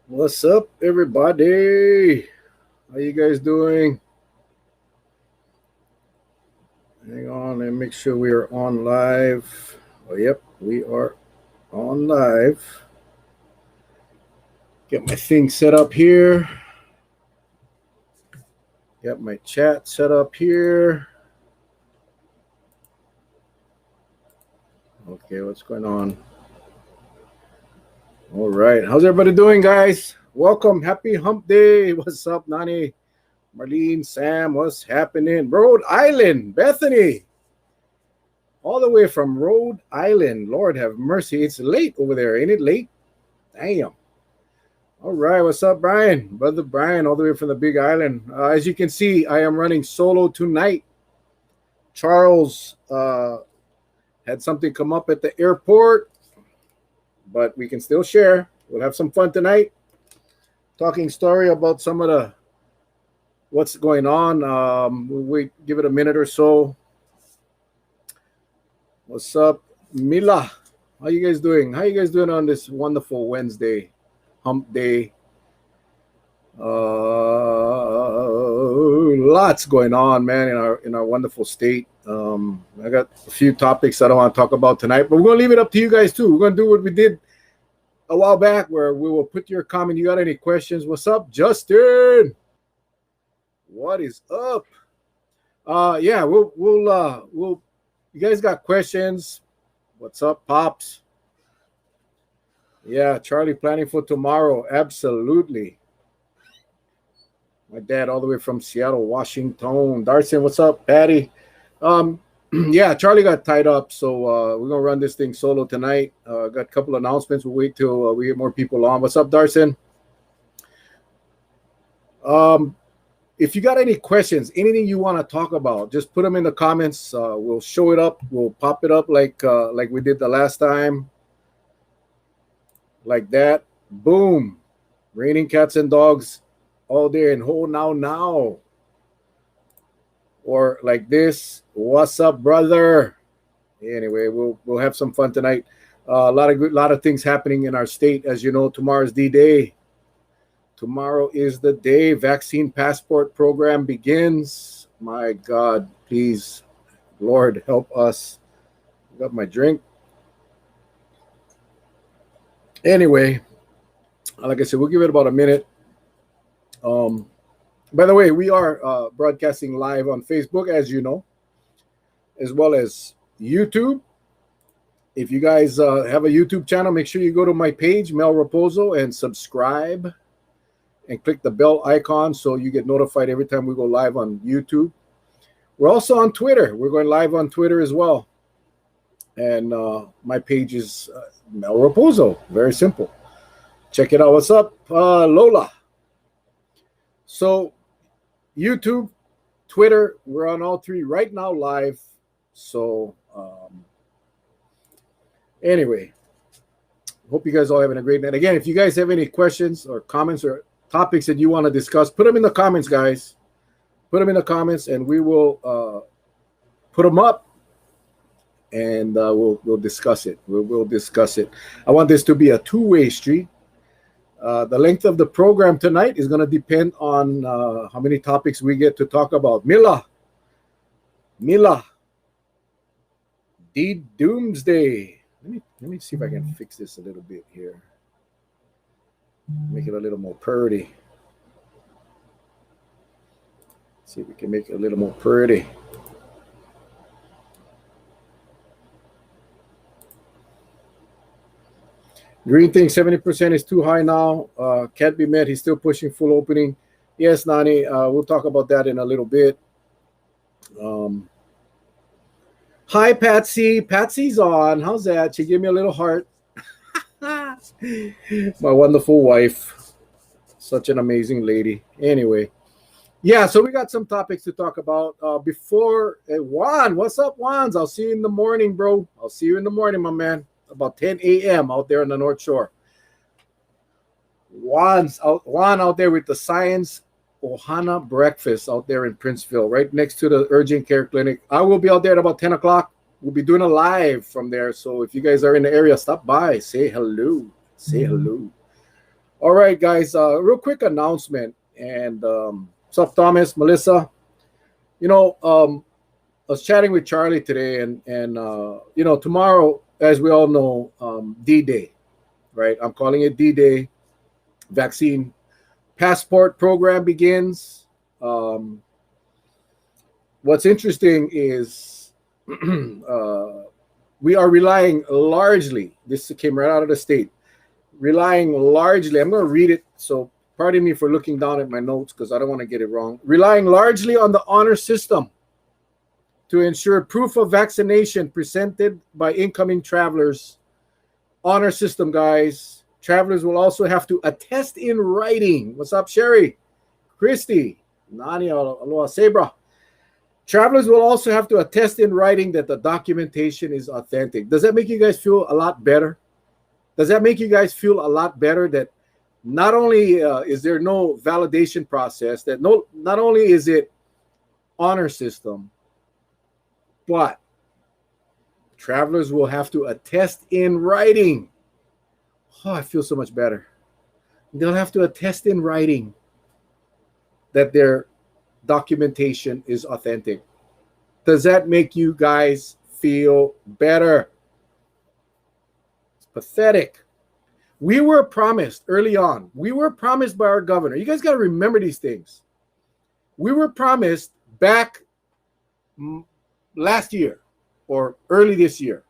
What's up, everybody? How you guys doing? Hang on and make sure we are on live. Oh, yep, we are on live. Get my thing set up here. Got my chat set up here. Okay, what's going on? All right, how's everybody doing, guys? Welcome, happy hump day. What's up, Nani? Marlene, Sam, what's happening? Rhode Island, Bethany. All the way from Rhode Island. Lord have mercy. It's late over there. Ain't it late? Damn. All right. What's up, Brian? Brother Brian, all the way from the Big Island. As you can see, I am running solo tonight. Charles had something come up at the airport, but we can still share. We'll have some fun tonight. Talking story about some of the what's going on. We'll wait, give it a minute or so. What's up, Mila? How you guys doing? How you guys doing on this wonderful Wednesday, hump day? Lots going on, man, in our wonderful state. I got a few topics I don't want to talk about tonight, but we're gonna leave it up to you guys too. We're gonna do what we did a while back, where we will put your comment. You got any questions? What's up, Justin? What is up? Yeah, we'll. You guys got questions? What's up, Pops? Yeah, Charlie planning for tomorrow. Absolutely. My dad all the way from Seattle, Washington. Darcy, what's up, Patty? Yeah, Charlie got tied up, so we're gonna run this thing solo tonight. Got a couple announcements. We'll wait till we get more people on. What's up, Darcy? If you got any questions, anything you want to talk about, just put them in the comments. We'll show it up. We'll pop it up like we did the last time. Like that. Boom. Raining cats and dogs all day and whole now. Or like this. What's up, brother? Anyway, we'll have some fun tonight. A lot of things happening in our state. As you know, tomorrow's D-Day. Tomorrow is the day. Vaccine passport program begins. My God, please, Lord, help us. Got my drink. Anyway, like I said, we'll give it about a minute. By the way, we are broadcasting live on Facebook, as you know, as well as YouTube. If you guys have a YouTube channel, make sure you go to my page, Mel Raposo, and subscribe. And click the bell icon so you get notified every time we go live on YouTube. We're also on Twitter. We're going live on Twitter as well. And my page is Mel Raposo. Very simple. Check it out. What's up, Lola? So YouTube, Twitter, we're on all three right now live. So anyway, hope you guys all having a great night. Again, if you guys have any questions or comments or topics that you want to discuss, put them in the comments, guys. Put them in the comments, and we will put them up, and we'll discuss it. We'll discuss it. I want this to be a two-way street. The length of the program tonight is going to depend on how many topics we get to talk about. Mila, Doomsday. Let me see if I can fix this a little bit here. Make it a little more pretty. See if we can make it a little more pretty. Green thing, 70% is too high now. Can't be met. He's still pushing full opening. Yes, Nani, we'll talk about that in a little bit. Hi, Patsy. Patsy's on. How's that? She gave me a little heart. My wonderful wife, such an amazing lady. Anyway, yeah, so we got some topics to talk about. Before Juan, what's up, Juan? I'll see you in the morning, bro. I'll see you in the morning, my man. About 10 a.m. out there on the North Shore. Juan out there with the Science Ohana breakfast out there in Princeville, right next to the urgent care clinic. I will be out there at about 10 o'clock. We'll be doing a live from there. So if you guys are in the area, stop by. Say hello. Say hello. All right, guys. Real quick announcement. And what's up, Thomas, Melissa? You know, I was chatting with Charlie today, and tomorrow, as we all know, D-Day, right? I'm calling it D-Day. Vaccine passport program begins. Um, what's interesting is we are relying largely. This came right out of the state. Relying largely. I'm going to read it. So pardon me for looking down at my notes because I don't want to get it wrong. Relying largely on the honor system to ensure proof of vaccination presented by incoming travelers. Honor system, guys. Travelers will also have to attest in writing. What's up, Sherry? Christy? Nani? Aloha, Sabra. Travelers will also have to attest in writing that the documentation is authentic. Does that make you guys feel a lot better? Does that make you guys feel a lot better that not only is there no validation process, that not only is it honor system, but travelers will have to attest in writing. Oh, I feel so much better. They'll have to attest in writing that their documentation is authentic. Does that make you guys feel better? It's pathetic. We were promised early on. We were promised by our governor. You guys got to remember these things. We were promised back last year or early this year.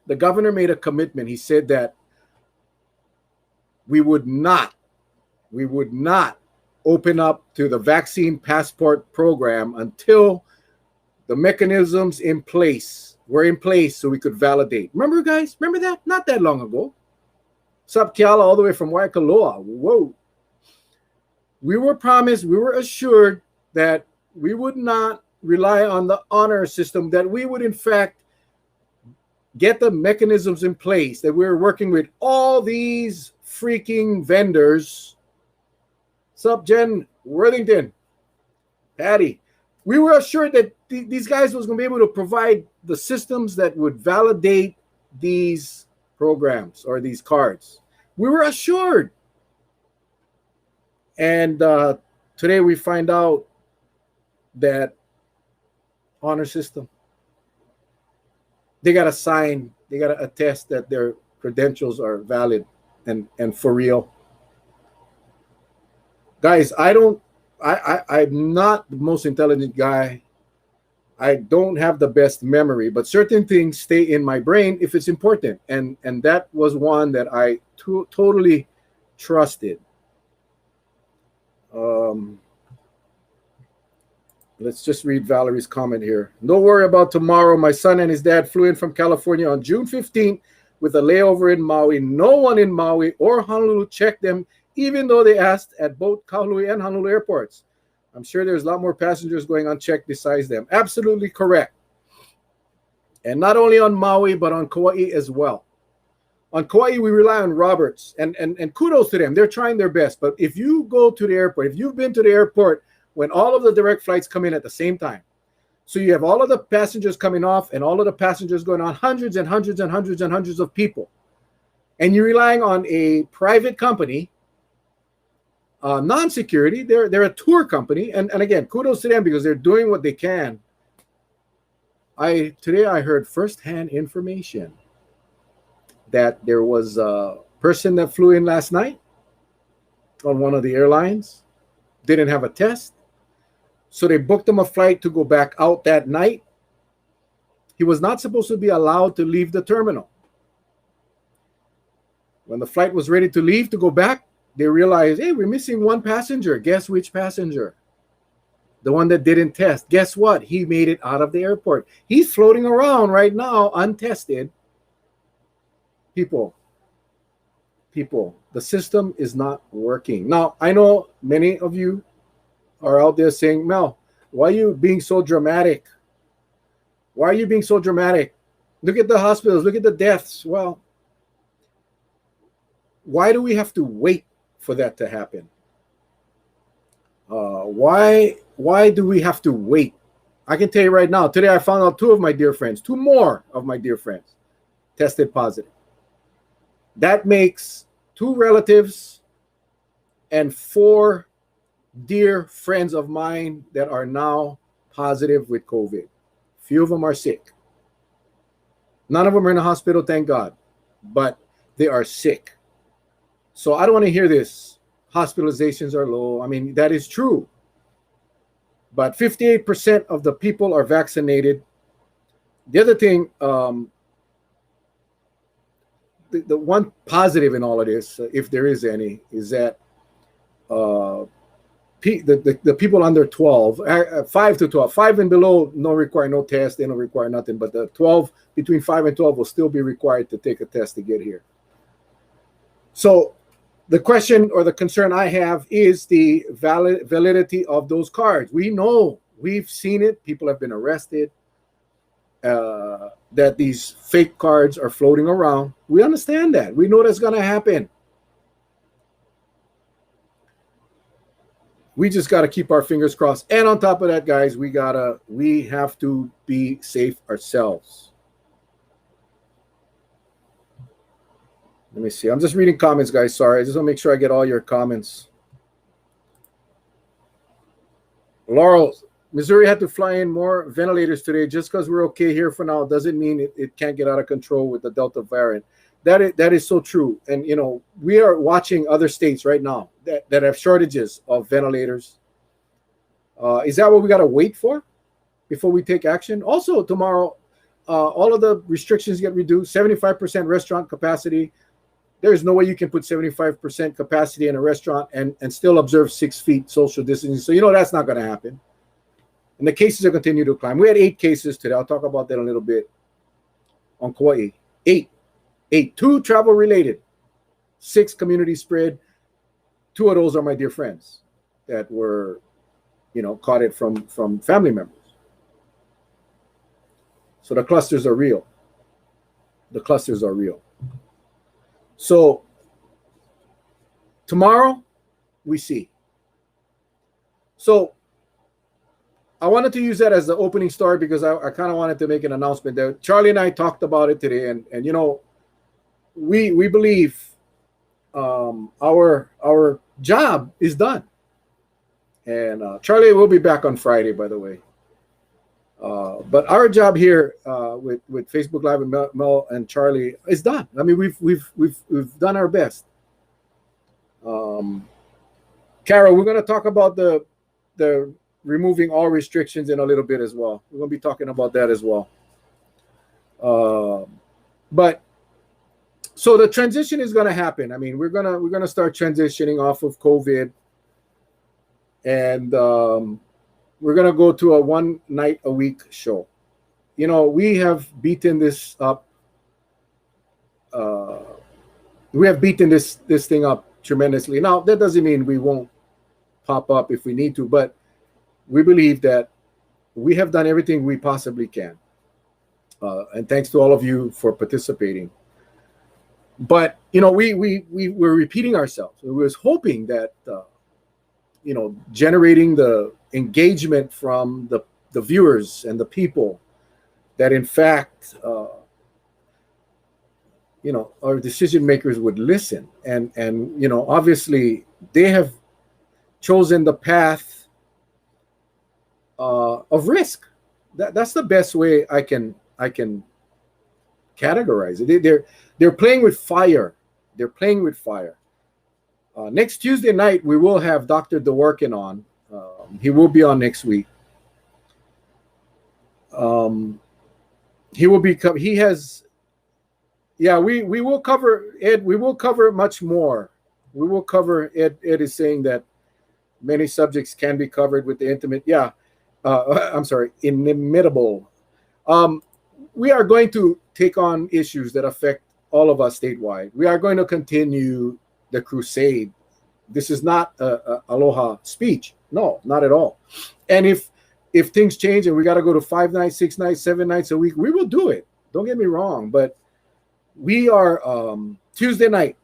The governor made a commitment. He said that we would not open up to the vaccine passport program until the mechanisms were in place so we could validate. Remember, guys? Remember that? Not that long ago. Sup, Kiala, all the way from Waikoloa. Whoa. We were promised, we were assured that we would not rely on the honor system, that we would, in fact, get the mechanisms in place, that we were working with all these freaking vendors. Sup, Jen Worthington, Patty. We were assured that these guys was going to be able to provide the systems that would validate these programs or these cards. We were assured. And today we find out that honor system, they got to sign, they got to attest that their credentials are valid and for real. Guys, I'm not the most intelligent guy. I don't have the best memory, but certain things stay in my brain if it's important. And that was one that I totally trusted. Let's just read Valerie's comment here. Don't worry about tomorrow. My son and his dad flew in from California on June 15th with a layover in Maui. No one in Maui or Honolulu checked them, even though they asked at both Kahului and Honolulu airports. I'm sure there's a lot more passengers going unchecked besides them. Absolutely correct. And not only on Maui, but on Kauai as well. On Kauai, we rely on Roberts, and kudos to them. They're trying their best. But if you go to the airport, if you've been to the airport when all of the direct flights come in at the same time, so you have all of the passengers coming off and all of the passengers going on, hundreds and hundreds and hundreds and hundreds of people, and you're relying on a private company, non-security, they're a tour company, and again, kudos to them because they're doing what they can. Today I heard firsthand information that there was a person that flew in last night on one of the airlines, didn't have a test, so they booked him a flight to go back out that night. He was not supposed to be allowed to leave the terminal. When the flight was ready to leave to go back, they realized, hey, we're missing one passenger. Guess which passenger? The one that didn't test. Guess what? He made it out of the airport. He's floating around right now, untested. People, the system is not working. Now, I know many of you are out there saying, Mel, why are you being so dramatic? Why are you being so dramatic? Look at the hospitals. Look at the deaths. Well, why do we have to wait for that to happen? Why do we have to wait? I can tell you right now, today I found out two more of my dear friends tested positive. That makes 2 relatives and 4 dear friends of mine that are now positive with COVID. Few of them are sick. None of them are in the hospital, thank God, but they are sick. So I don't want to hear this. Hospitalizations are low. I mean, that is true. But 58% of the people are vaccinated. The other thing, the one positive in all of this, if there is any, is that the people under 12, 5 to 12, 5 and below, require no test. They don't require nothing. But the 12, between 5 and 12 will still be required to take a test to get here. So the question or the concern I have is the validity of those cards. We know, we've seen it. People have been arrested. That these fake cards are floating around. We understand that. We know that's going to happen. We just got to keep our fingers crossed. And on top of that, guys, we have to be safe ourselves. Let me see. I'm just reading comments, guys. Sorry. I just want to make sure I get all your comments. Laurel, Missouri had to fly in more ventilators today. Just because we're okay here for now doesn't mean it can't get out of control with the Delta variant. That is so true. And, we are watching other states right now that have shortages of ventilators. Is that what we got to wait for before we take action? Also, tomorrow, all of the restrictions get reduced, 75% restaurant capacity. There's no way you can put 75% capacity in a restaurant and still observe 6 feet social distancing. So, that's not going to happen. And the cases are continue to climb. We had 8 cases today. I'll talk about that a little bit on Kauai. 8. 2 travel related, 6 community spread. 2 of those are my dear friends that were, caught it from family members. So the clusters are real. So tomorrow we see. So I wanted to use that as the opening story because I kind of wanted to make an announcement that Charlie and I talked about it today. And we believe our job is done. And Charlie will be back on Friday, by the way. But our job here with Facebook Live and Mel and Charlie is done. I mean, we've done our best. Carol, we're going to talk about the removing all restrictions in a little bit as well. We're going to be talking about that as well. But so the transition is going to happen. I mean, we're gonna start transitioning off of COVID, and we're gonna go to a 1 night a week show. We have beaten this up. We have beaten this thing up tremendously. Now that doesn't mean we won't pop up if we need to, but we believe that we have done everything we possibly can. And thanks to all of you for participating. But we were repeating ourselves. We was hoping that generating the engagement from the viewers and the people that in fact our decision makers would listen, and obviously they have chosen the path of risk. That's the best way I can categorize it. They're playing with fire. Next Tuesday night, we will have Dr. DeWorkin on. He will be on next week. He will be. He has. Yeah, we will cover Ed. We will cover much more. We will cover Ed. Ed is saying that many subjects can be covered with the intimate. Yeah, I'm sorry, inimitable. We are going to take on issues that affect all of us statewide. We are going to continue the crusade. This is not a aloha speech. No, not at all. And if things change and we got to go to 5 nights, 6 nights, 7 nights a week, we will do it. Don't get me wrong. But we are Tuesday night,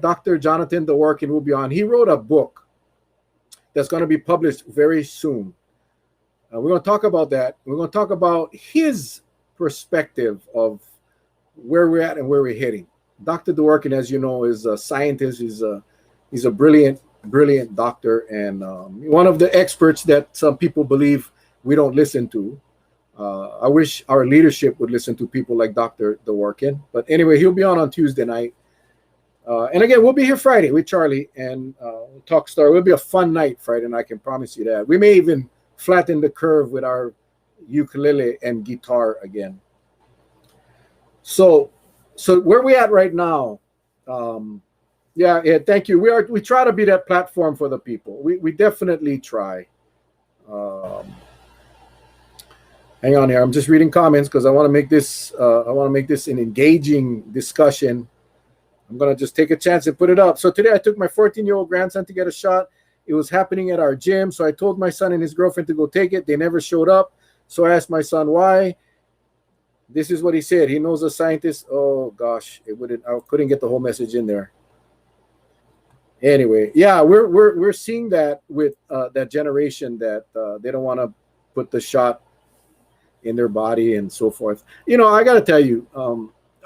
Dr. Jonathan DeWorkin will be on. He wrote a book that's going to be published very soon. We're going to talk about that. We're going to talk about his perspective of where we're at and where we're heading. Dr. Dworkin, as you know, is a scientist. He's a brilliant doctor, and one of the experts that some people believe we don't listen to. I wish our leadership would listen to people like Dr. Dworkin. But anyway, he'll be on Tuesday night. And again, we'll be here Friday with Charlie and we'll talk story. It'll be a fun night Friday, and I can promise you that. We may even flatten the curve with our ukulele and guitar again. So where we at right now? Yeah, thank you. We try to be that platform for the people. We definitely try. Hang on here. I'm just reading comments because I want to make this an engaging discussion. I'm going to just take a chance and put it up. So today I took my 14-year-old grandson to get a shot. It was happening at our gym. So I told my son and his girlfriend to go take it. They never showed up. So I asked my son why. This is what he said. He knows a scientist. Oh gosh, I couldn't get the whole message in there. Anyway, yeah, we're seeing that with that generation that they don't want to put the shot in their body and so forth. You know, I got to tell you,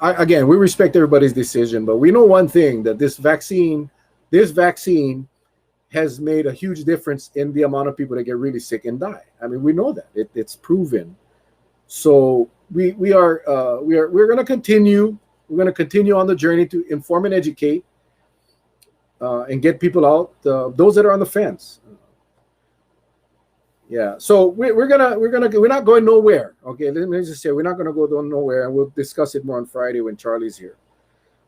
again, we respect everybody's decision, but we know one thing, that this vaccine has made a huge difference in the amount of people that get really sick and die. I mean, we know that it's proven. So we're going to continue. We're going to continue on the journey to inform and educate and get people out. Those that are on the fence. Yeah. So we're not going nowhere. Okay. Let me just say we're not going to go nowhere, and we'll discuss it more on Friday when Charlie's here.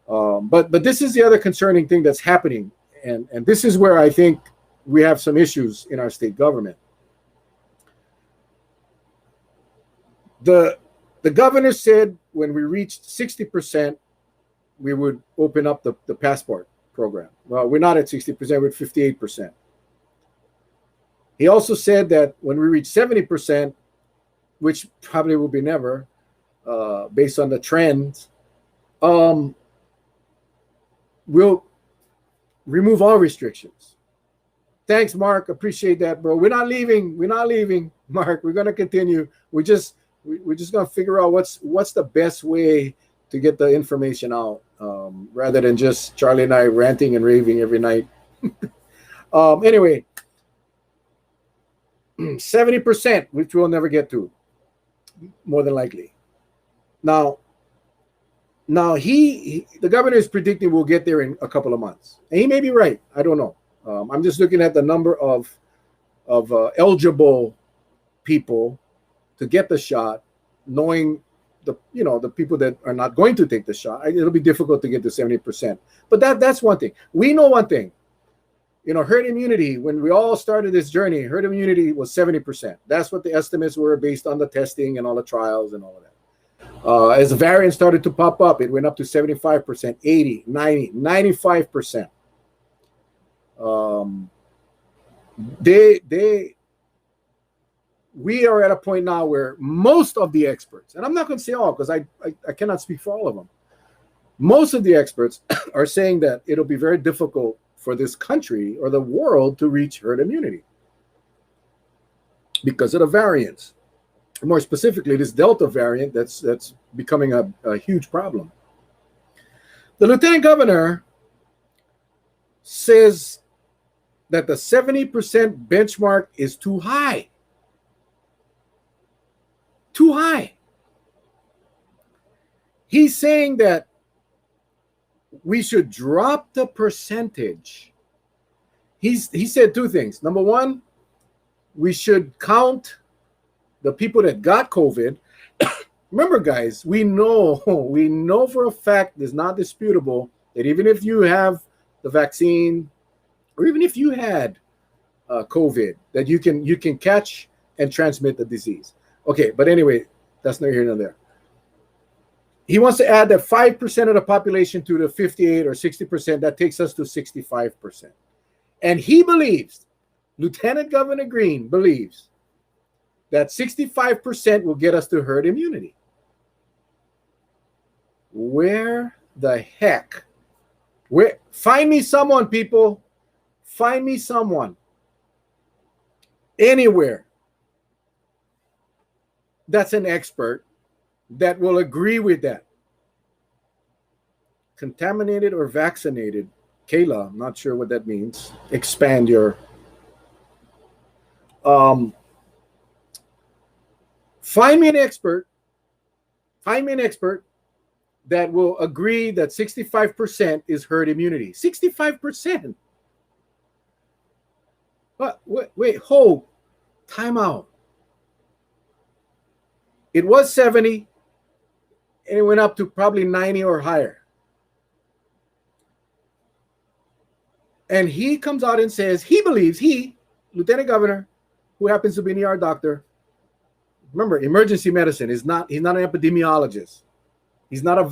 But this is the other concerning thing that's happening, and this is where I think we have some issues in our state government. The governor said when we reached 60%, we would open up the passport program. Well, we're not at 60%, we're at 58%. He also said that when we reach 70%, which probably will be never, based on the trends, we'll remove all restrictions. Thanks, Mark. Appreciate that, bro. We're not leaving, Mark. We're going to continue. We're just going to figure out what's the best way to get the information out, rather than just Charlie and I ranting and raving every night. Anyway, 70%, which we'll never get to, more than likely. Now the governor is predicting we'll get there in a couple of months, and he may be right. I don't know. I'm just looking at the number of eligible people to get the shot, knowing the people that are not going to take the shot. It'll be difficult to get to 70%. But that's one thing. We know one thing. Herd immunity, when we all started this journey, herd immunity was 70%. That's what the estimates were based on the testing and all the trials and all of that. As the variants started to pop up, it went up to 75%, 80, 90, 95%. We are at a point now where most of the experts, and I'm not going to say all because I cannot speak for all of them, most of the experts are saying that it'll be very difficult for this country or the world to reach herd immunity because of the variants. More specifically, this Delta variant that's becoming a huge problem. The lieutenant governor says that the 70% benchmark is too high. Too high. He's saying that we should drop the percentage. He said two things. Number one, we should count the people that got COVID. Remember, guys, we know for a fact, it's not disputable, that even if you have the vaccine, or even if you had COVID, that you can catch and transmit the disease. Okay, but anyway, that's neither here nor there. He wants to add that 5% of the population to the 58 or 60%. That takes us to 65%. And he believes, Lieutenant Governor Green believes, that 65% will get us to herd immunity. Where the heck? Find me someone, people. Find me someone. Anywhere. That's an expert that will agree with that. contaminated or vaccinated. Kayla, I'm not sure what that means. Expand your. Find me an expert. Find me an expert that will agree that 65% is herd immunity. 65%. But wait, hold. Time out. It was 70, and it went up to probably 90 or higher. And he comes out and says he believes, Lieutenant Governor, who happens to be an ER doctor, remember, emergency medicine is not, he's not an epidemiologist. He's not a